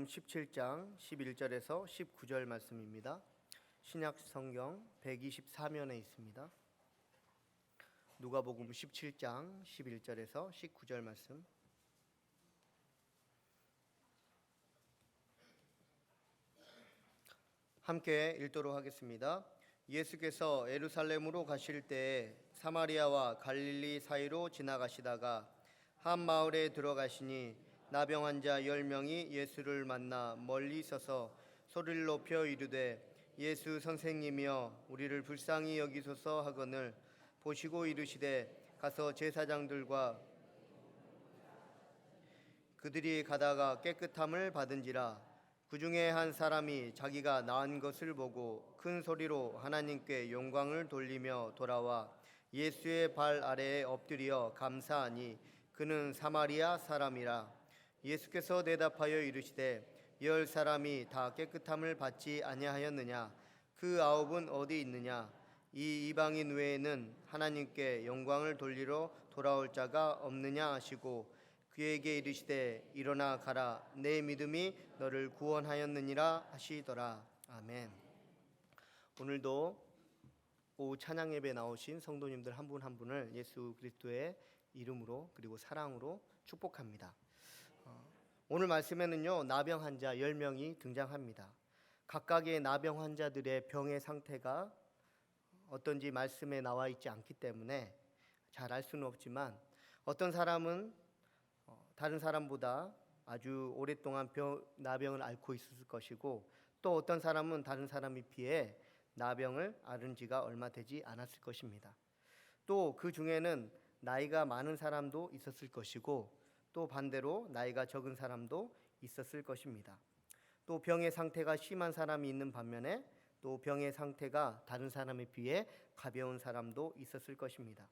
누가복음 17장 11절에서 19절 말씀입니다. 신약 성경 124면에 있습니다. 누가복음 17장 11절에서 19절 말씀. 함께 읽도록 하겠습니다. 예수께서 예루살렘으로 가실 때에 사마리아와 갈릴리 사이로 지나가시다가 한 마을에 들어가시니 나병 환자 10명이 예수를 만나 멀리 서서 소리를 높여 이르되 예수 선생님이여 우리를 불쌍히 여기소서 하거늘 보시고 이르시되 가서 제사장들과 그들이 가다가 깨끗함을 받은지라. 그 중에 한 사람이 자기가 나은 것을 보고 큰 소리로 하나님께 영광을 돌리며 돌아와 예수의 발 아래에 엎드려 감사하니 그는 사마리아 사람이라. 예수께서 대답하여 이르시되 10 사람이 다 깨끗함을 받지 아니하였느냐? 그 9은 어디 있느냐? 이 이방인 외에는 하나님께 영광을 돌리러 돌아올 자가 없느냐 하시고 그에게 이르시되 일어나 가라 내 믿음이 너를 구원하였느니라 하시더라. 아멘. 오늘도 오후 찬양 예배 나오신 성도님들 한 분 한 분을 예수 그리스도의 이름으로 그리고 사랑으로 축복합니다. 오늘 말씀에는요 나병 환자 10명이 등장합니다. 각각의 나병 환자들의 병의 상태가 어떤지 말씀에 나와 있지 않기 때문에 잘 알 수는 없지만 어떤 사람은 다른 사람보다 아주 오랫동안 나병을 앓고 있었을 것이고 또 어떤 사람은 다른 사람에 비해 나병을 앓은 지가 얼마 되지 않았을 것입니다. 또 그 중에는 나이가 많은 사람도 있었을 것이고 또 반대로 나이가 적은 사람도 있었을 것입니다. 또 병의 상태가 심한 사람이 있는 반면에 또 병의 상태가 다른 사람에 비해 가벼운 사람도 있었을 것입니다.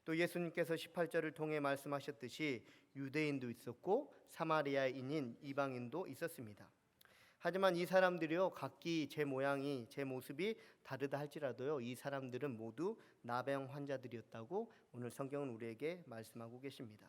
또 예수님께서 18절을 통해 말씀하셨듯이 유대인도 있었고 사마리아인인 이방인도 있었습니다. 하지만 이 사람들이요 각기 제 모양이 제 모습이 다르다 할지라도요 이 사람들은 모두 나병 환자들이었다고 오늘 성경은 우리에게 말씀하고 계십니다.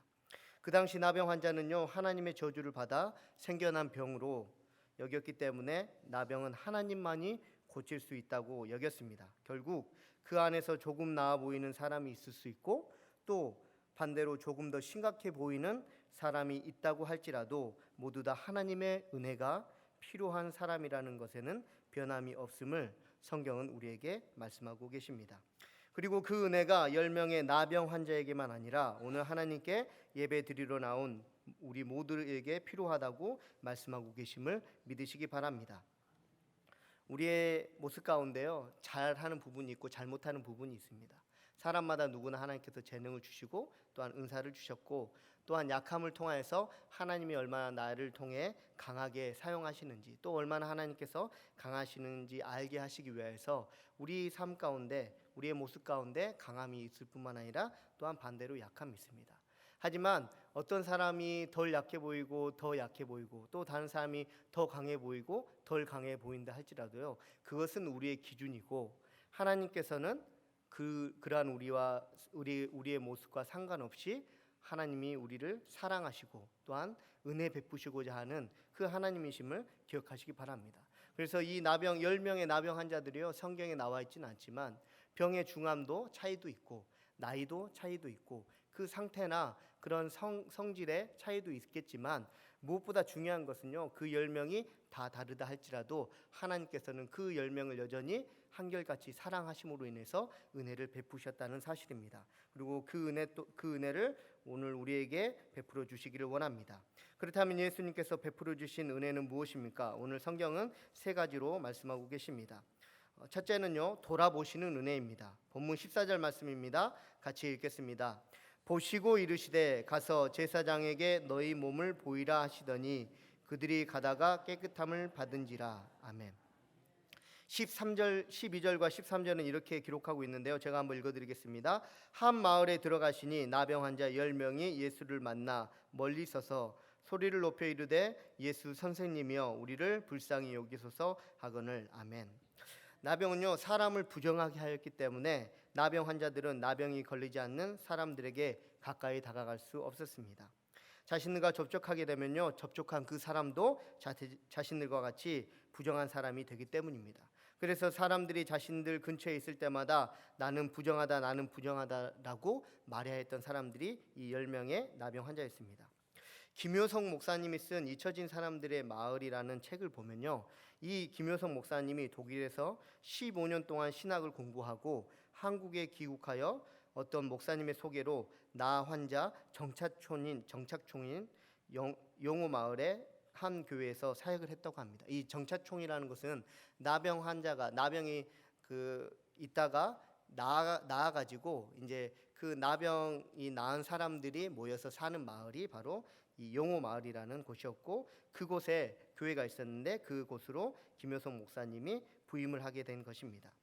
그 당시 나병 환자는요 하나님의 저주를 받아 생겨난 병으로 여겼기 때문에 나병은 하나님만이 고칠 수 있다고 여겼습니다. 결국 그 안에서 조금 나아 보이는 사람이 있을 수 있고 또 반대로 조금 더 심각해 보이는 사람이 있다고 할지라도 모두 다 하나님의 은혜가 필요한 사람이라는 것에는 변함이 없음을 성경은 우리에게 말씀하고 계십니다. 그리고 그 은혜가 10명의 나병 환자에게만 아니라 오늘 하나님께 예배 드리러 나온 우리 모두에게 필요하다고 말씀하고 계심을 믿으시기 바랍니다. 우리의 모습 가운데요 잘하는 부분이 있고 잘못하는 부분이 있습니다. 사람마다 누구나 하나님께서 재능을 주시고 또한 은사를 주셨고 또한 약함을 통하여서 하나님이 얼마나 나를 통해 강하게 사용하시는지 또 얼마나 하나님께서 강하시는지 알게 하시기 위해서 우리 삶 가운데 우리의 모습 가운데 강함이 있을 뿐만 아니라 또한 반대로 약함이 있습니다. 하지만 어떤 사람이 덜 약해 보이고 더 약해 보이고 또 다른 사람이 더 강해 보이고 덜 강해 보인다 할지라도요 그것은 우리의 기준이고 하나님께서는 그러한 우리의 모습과 상관없이 하나님이 우리를 사랑하시고 또한 은혜 베푸시고자 하는 그 하나님이심을 기억하시기 바랍니다. 그래서 이 10명의 나병 환자들이요 성경에 나와 있지는 않지만 병의 중함도 차이도 있고 나이도 차이도 있고 그 상태나 그런 성질의 차이도 있겠지만 무엇보다 중요한 것은요 그 10명이 다 다르다 할지라도 하나님께서는 그 10명을 여전히 한결같이 사랑하심으로 인해서 은혜를 베푸셨다는 사실입니다. 그리고 그 은혜를 오늘 우리에게 베풀어 주시기를 원합니다. 그렇다면 예수님께서 베풀어 주신 은혜는 무엇입니까? 오늘 성경은 3가지로 말씀하고 계십니다. 첫째는요 돌아보시는 은혜입니다. 본문 14절 말씀입니다. 같이 읽겠습니다. 보시고 이르시되 가서 제사장에게 너희 몸을 보이라 하시더니 그들이 가다가 깨끗함을 받은지라. 아멘. 13절, 12절과 13절은 이렇게 기록하고 있는데요 제가 한번 읽어드리겠습니다. 한 마을에 들어가시니 나병 환자 10명이 예수를 만나 멀리 서서 소리를 높여 이르되 예수 선생님이여 우리를 불쌍히 여기소서 하거늘. 아멘. 나병은요 사람을 부정하게 하였기 때문에 나병 환자들은 나병이 걸리지 않는 사람들에게 가까이 다가갈 수 없었습니다. 자신들과 접촉하게 되면요, 접촉한 그 사람도 자신들과 같이 부정한 사람이 되기 때문입니다. 그래서 사람들이 자신들 근처에 있을 때마다 나는 부정하다, 나는 부정하다라고 말해야 했던 사람들이 이 10명의 나병 환자였습니다. 김효성 목사님이 쓴 잊혀진 사람들의 마을이라는 책을 보면요, 이 김효성 목사님이 독일에서 15년 동안 신학을 공부하고 한국에 귀국하여 어떤 목사님의 소개로 나 환자 정착촌인 용호 마을의 한 교회에서 사역을 했다고 합니다. 이 정착촌이라는 것은 나병 환자가 나병이 있다가 나아가지고 이제 그 나병이 나은 사람들이 모여서 사는 마을이 바로 이 용호 마을이라는 곳이었고, 그곳에 교회가 있었는데 그곳으로 김효성 목사님이 부임을 하게 된 것입니다.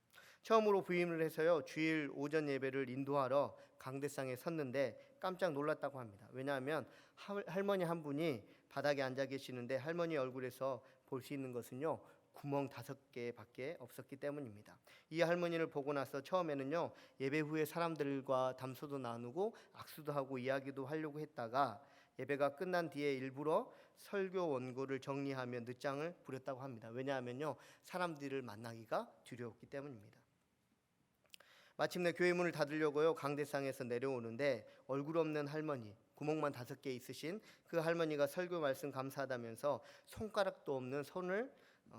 처음으로 부임을 해서요, 주일 오전 예배를 인도하러 강대상에 섰는데 깜짝 놀랐다고 합니다. 왜냐하면 할머니 한 분이 바닥에 앉아 계시는데 할머니 얼굴에서 볼 수 있는 것은요, 구멍 5개밖에 없었기 때문입니다. 이 할머니를 보고 나서 처음에는요, 예배 후에 사람들과 담소도 나누고 악수도 하고 이야기도 하려고 했다가 예배가 끝난 뒤에 일부러 설교 원고를 정리하며 늦장을 부렸다고 합니다. 왜냐하면요, 사람들을 만나기가 두려웠기 때문입니다. 마침내 교회 문을 닫으려고요, 강대상에서 내려오는데 얼굴 없는 할머니, 구멍만 5개 있으신 그 할머니가 설교 말씀 감사하다면서 손가락도 없는 손을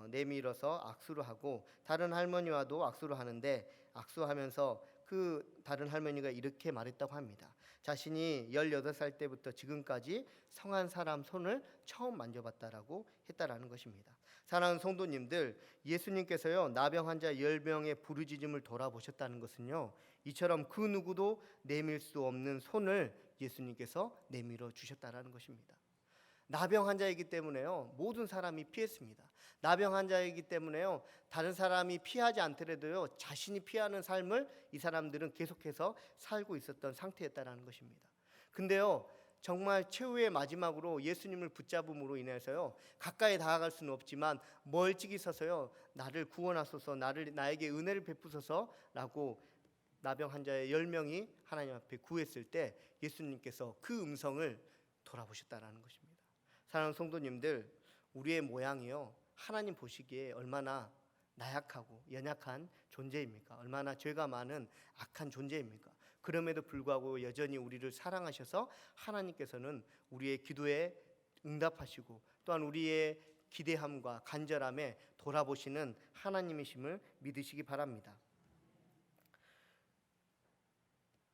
내밀어서 악수를 하고, 다른 할머니와도 악수를 하는데 악수하면서 그 다른 할머니가 이렇게 말했다고 합니다. 자신이 18살 때부터 지금까지 성한 사람 손을 처음 만져봤다라고 했다라는 것입니다. 사랑하는 성도님들, 예수님께서요, 나병 환자 10명의 부르짖음을 돌아보셨다는 것은요, 이처럼 그 누구도 내밀 수 없는 손을 예수님께서 내밀어 주셨다라는 것입니다. 나병 환자이기 때문에요, 모든 사람이 피했습니다. 나병 환자이기 때문에요, 다른 사람이 피하지 않더라도요, 자신이 피하는 삶을 이 사람들은 계속해서 살고 있었던 상태였다라는 것입니다. 근데요, 정말 최후의 마지막으로 예수님을 붙잡음으로 인해서요, 가까이 다가갈 수는 없지만 멀찍이 서서요, 나를 구원하소서, 나에게 은혜를 베푸소서라고 나병 환자의 10명이 하나님 앞에 구했을 때 예수님께서 그 음성을 돌아보셨다라는 것입니다. 사랑하는 성도님들, 우리의 모양이요, 하나님 보시기에 얼마나 나약하고 연약한 존재입니까? 얼마나 죄가 많은 악한 존재입니까? 그럼에도 불구하고 여전히 우리를 사랑하셔서 하나님께서는 우리의 기도에 응답하시고 또한 우리의 기대함과 간절함에 돌아보시는 하나님이심을 믿으시기 바랍니다.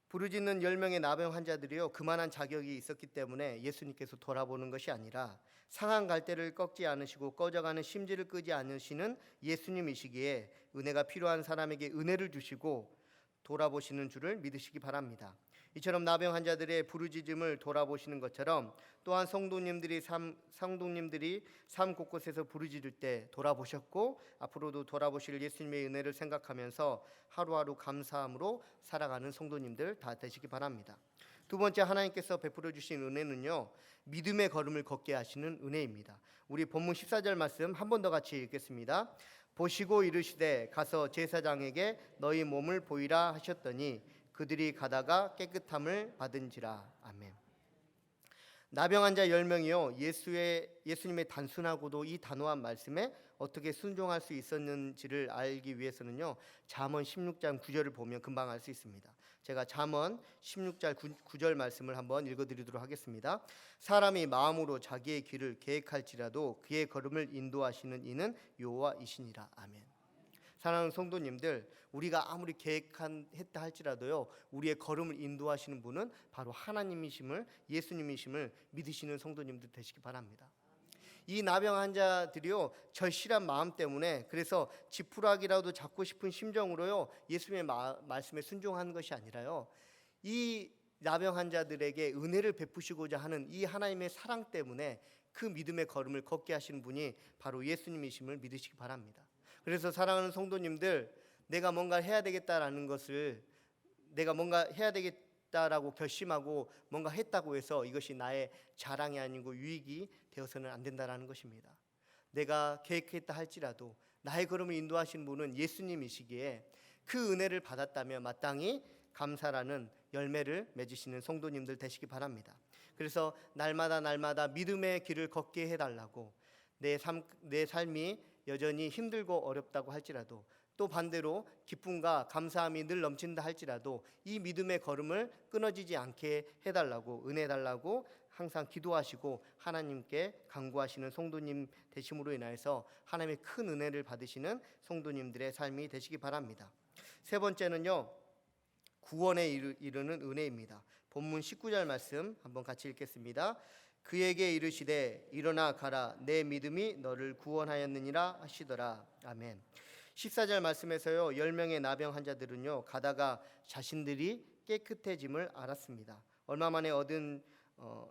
부르짖는 10명의 나병 환자들이요, 그만한 자격이 있었기 때문에 예수님께서 돌아보는 것이 아니라 상한 갈대를 꺾지 않으시고 꺼져가는 심지를 끄지 않으시는 예수님이시기에 은혜가 필요한 사람에게 은혜를 주시고 돌아보시는 줄을 믿으시기 바랍니다. 이처럼 나병 환자들의 부르짖음을 돌아보시는 것처럼 또한 성도님들이 삶 곳곳에서 부르짖을 때 돌아보셨고 앞으로도 돌아보실 예수님의 은혜를 생각하면서 하루하루 감사함으로 살아가는 성도님들 다 되시기 바랍니다. 두 번째, 하나님께서 베풀어 주신 은혜는요, 믿음의 걸음을 걷게 하시는 은혜입니다. 우리 본문 14절 말씀 한 번 더 같이 읽겠습니다. 보시고 이르시되 가서 제사장에게 너희 몸을 보이라 하셨더니 그들이 가다가 깨끗함을 받은지라. 아멘. 나병 환자 10명이요, 예수님의 단순하고도 이 단호한 말씀에 어떻게 순종할 수 있었는지를 알기 위해서는요, 잠언 16장 9절을 보면 금방 알 수 있습니다. 제가 잠언 16장 9절 말씀을 한번 읽어드리도록 하겠습니다. 사람이 마음으로 자기의 길을 계획할지라도 그의 걸음을 인도하시는 이는 여호와이시니라. 아멘. 사랑하는 성도님들, 우리가 아무리 계획했다 할지라도요, 우리의 걸음을 인도하시는 분은 바로 하나님이심을, 예수님이심을 믿으시는 성도님들 되시기 바랍니다. 이 나병 환자들이요, 절실한 마음 때문에, 그래서 지푸라기라도 잡고 싶은 심정으로요, 예수님의 말씀에 순종하는 것이 아니라요, 이 나병 환자들에게 은혜를 베푸시고자 하는 이 하나님의 사랑 때문에 그 믿음의 걸음을 걷게 하시는 분이 바로 예수님이심을 믿으시기 바랍니다. 그래서 사랑하는 성도님들, 내가 뭔가 해야 되겠다라는 것을, 내가 뭔가 해야 되겠다라고 결심하고 뭔가 했다고 해서 이것이 나의 자랑이 아니고 유익이 되어서는 안 된다라는 것입니다. 내가 계획했다 할지라도 나의 걸음을 인도하시는 분은 예수님이시기에 그 은혜를 받았다면 마땅히 감사라는 열매를 맺으시는 성도님들 되시기 바랍니다. 그래서 날마다 믿음의 길을 걷게 해달라고, 내 삶이 여전히 힘들고 어렵다고 할지라도, 또 반대로 기쁨과 감사함이 늘 넘친다 할지라도 이 믿음의 걸음을 끊어지지 않게 해달라고, 은혜 달라고 항상 기도하시고 하나님께 간구하시는 성도님 되심으로 인하여서 하나님의 큰 은혜를 받으시는 성도님들의 삶이 되시기 바랍니다. 세 번째는요, 구원에 이르는 은혜입니다. 본문 19절 말씀 한번 같이 읽겠습니다. 그에게 이르시되 일어나 가라, 내 믿음이 너를 구원하였느니라 하시더라. 아멘. 14절 말씀에서요, 10명의 나병 환자들은요 가다가 자신들이 깨끗해짐을 알았습니다. 얼마 만에 얻은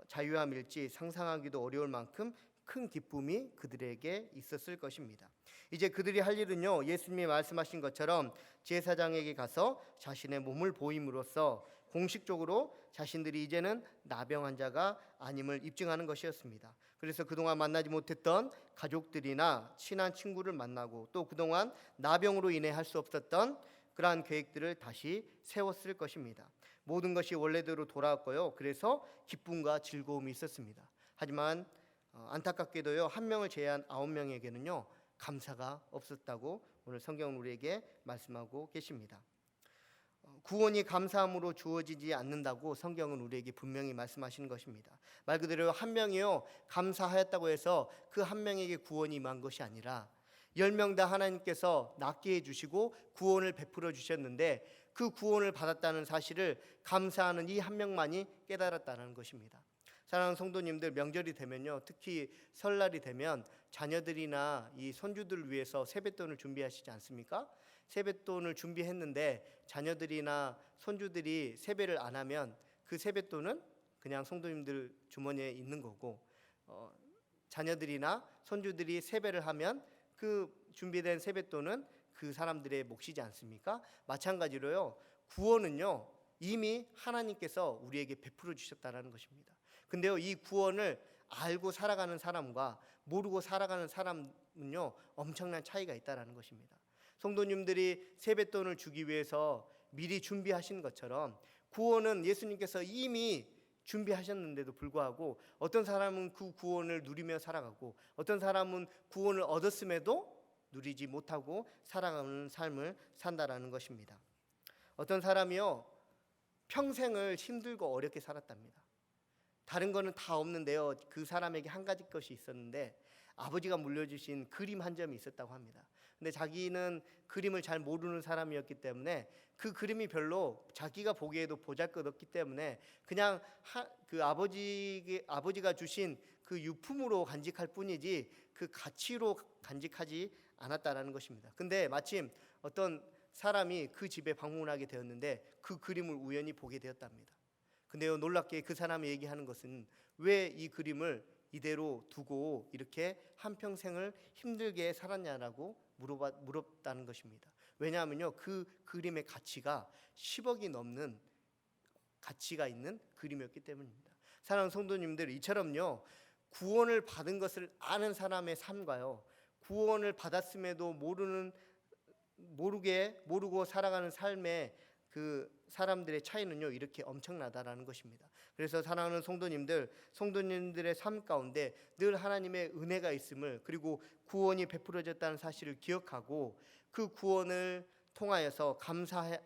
자유함일지 상상하기도 어려울 만큼 큰 기쁨이 그들에게 있었을 것입니다. 이제 그들이 할 일은요, 예수님이 말씀하신 것처럼 제사장에게 가서 자신의 몸을 보임으로써 공식적으로 자신들이 이제는 나병 환자가 아님을 입증하는 것이었습니다. 그래서 그동안 만나지 못했던 가족들이나 친한 친구를 만나고, 또 그동안 나병으로 인해 할 수 없었던 그러한 계획들을 다시 세웠을 것입니다. 모든 것이 원래대로 돌아왔고요, 그래서 기쁨과 즐거움이 있었습니다. 하지만 안타깝게도요, 한 명을 제외한 9명에게는요 감사가 없었다고 오늘 성경은 우리에게 말씀하고 계십니다. 구원이 감사함으로 주어지지 않는다고 성경은 우리에게 분명히 말씀하시는 것입니다. 말 그대로 한 명이요 감사하였다고 해서 그 한 명에게 구원이 임한 것이 아니라 10명 다 하나님께서 낫게 해주시고 구원을 베풀어 주셨는데, 그 구원을 받았다는 사실을 감사하는 이 한 명만이 깨달았다는 것입니다. 사랑하는 성도님들, 명절이 되면요, 특히 설날이 되면 자녀들이나 이 손주들을 위해서 세뱃돈을 준비하시지 않습니까? 세뱃돈을 준비했는데 자녀들이나 손주들이 세배를 안 하면 그 세뱃돈은 그냥 성도님들 주머니에 있는 거고, 자녀들이나 손주들이 세배를 하면 그 준비된 세뱃돈은 그 사람들의 몫이지 않습니까? 마찬가지로요, 구원은요 이미 하나님께서 우리에게 베풀어 주셨다는 것입니다. 근데요, 이 구원을 알고 살아가는 사람과 모르고 살아가는 사람은요 엄청난 차이가 있다는 것입니다. 성도님들이 세뱃돈을 주기 위해서 미리 준비하신 것처럼 구원은 예수님께서 이미 준비하셨는데도 불구하고 어떤 사람은 그 구원을 누리며 살아가고, 어떤 사람은 구원을 얻었음에도 누리지 못하고 살아가는 삶을 산다라는 것입니다. 어떤 사람이요 평생을 힘들고 어렵게 살았답니다. 다른 거는 다 없는데요, 그 사람에게 한 가지 것이 있었는데 아버지가 물려주신 그림 한 점이 있었다고 합니다. 근데 자기는 그림을 잘 모르는 사람이었기 때문에 그 그림이 별로 자기가 보기에도 보잘것없기 때문에 그냥 그 아버지가 주신 그 유품으로 간직할 뿐이지 그 가치로 간직하지 않았다라는 것입니다. 근데 마침 어떤 사람이 그 집에 방문하게 되었는데 그 그림을 우연히 보게 되었답니다. 근데요, 놀랍게 그 사람이 얘기하는 것은 왜 이 그림을 이대로 두고 이렇게 한평생을 힘들게 살았냐라고 물었다는 것입니다. 왜냐하면요, 그 그림의 가치가 10억이 넘는 가치가 있는 그림이었기 때문입니다. 사랑하는 성도님들, 이처럼요 구원을 받은 것을 아는 사람의 삶과요, 구원을 받았음에도 모르고 살아가는 삶의 그 사람들의 차이는요 이렇게 엄청나다라는 것입니다. 그래서 사랑하는 성도님들의 삶 가운데 늘 하나님의 은혜가 있음을, 그리고 구원이 베풀어졌다는 사실을 기억하고 그 구원을 통하여서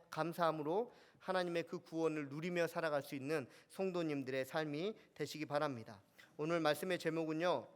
감사함으로 하나님의 그 구원을 누리며 살아갈 수 있는 성도님들의 삶이 되시기 바랍니다. 오늘 말씀의 제목은요,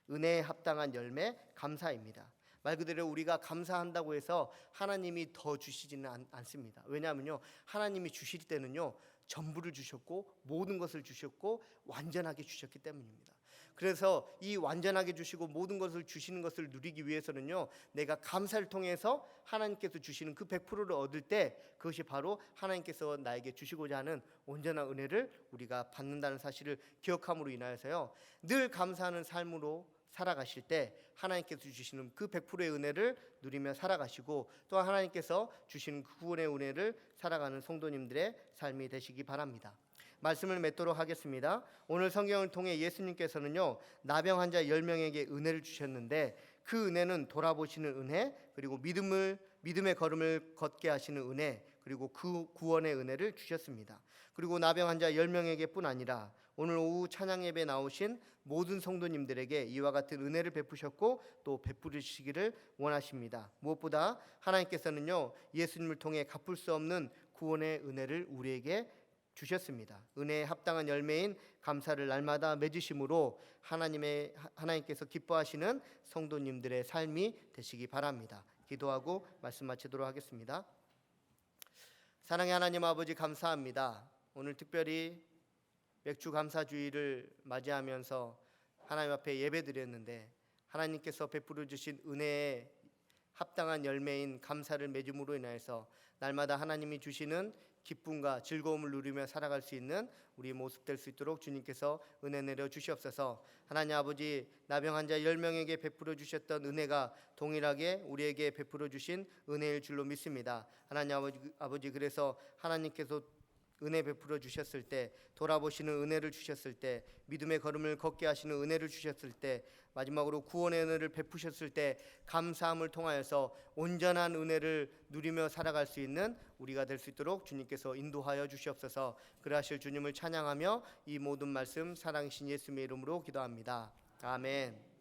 은혜에 합당한 열매 감사입니다. 말 그대로 우리가 감사한다고 해서 하나님이 더 주시지는 않습니다. 왜냐하면요, 하나님이 주실 때는요 전부를 주셨고 모든 것을 주셨고 완전하게 주셨기 때문입니다. 그래서 이 완전하게 주시고 모든 것을 주시는 것을 누리기 위해서는요, 내가 감사를 통해서 하나님께서 주시는 그 100%를 얻을 때 그것이 바로 하나님께서 나에게 주시고자 하는 온전한 은혜를 우리가 받는다는 사실을 기억함으로 인하여서요, 늘 감사하는 삶으로 살아가실 때 하나님께서 주시는 그 100%의 은혜를 누리며 살아가시고, 또한 하나님께서 주시는 그 구원의 은혜를 살아가는 성도님들의 삶이 되시기 바랍니다. 말씀을 맺도록 하겠습니다. 오늘 성경을 통해 예수님께서는요 나병 환자 10명에게 은혜를 주셨는데, 그 은혜는 돌아보시는 은혜, 그리고 믿음의 걸음을 걷게 하시는 은혜, 그리고 그 구원의 은혜를 주셨습니다. 그리고 나병 환자 10명에게 뿐 아니라 오늘 오후 찬양 예배 나오신 모든 성도님들에게 이와 같은 은혜를 베푸셨고 또 베푸시기를 원하십니다. 무엇보다 하나님께서는요, 예수님을 통해 갚을 수 없는 구원의 은혜를 우리에게 주셨습니다. 은혜에 합당한 열매인 감사를 날마다 맺으심으로 하나님께서 기뻐하시는 성도님들의 삶이 되시기 바랍니다. 기도하고 말씀 마치도록 하겠습니다. 사랑의 하나님 아버지, 감사합니다. 오늘 특별히 맥주 감사주의를 맞이하면서 하나님 앞에 예배드렸는데 하나님께서 베풀어 주신 은혜에 합당한 열매인 감사를 맺음으로 인하여서 날마다 하나님이 주시는 기쁨과 즐거움을 누리며 살아갈 수 있는 우리 모습 될 수 있도록 주님께서 은혜 내려 주시옵소서. 하나님 아버지, 나병 환자 10명에게 베풀어 주셨던 은혜가 동일하게 우리에게 베풀어 주신 은혜일 줄로 믿습니다. 하나님 아버지, 그래서 하나님께서 은혜 베풀어 주셨을 때, 돌아보시는 은혜를 주셨을 때, 믿음의 걸음을 걷게 하시는 은혜를 주셨을 때, 마지막으로 구원의 은혜를 베푸셨을 때 감사함을 통하여서 온전한 은혜를 누리며 살아갈 수 있는 우리가 될 수 있도록 주님께서 인도하여 주시옵소서. 그러하실 주님을 찬양하며 이 모든 말씀 사랑이신 예수님의 이름으로 기도합니다. 아멘.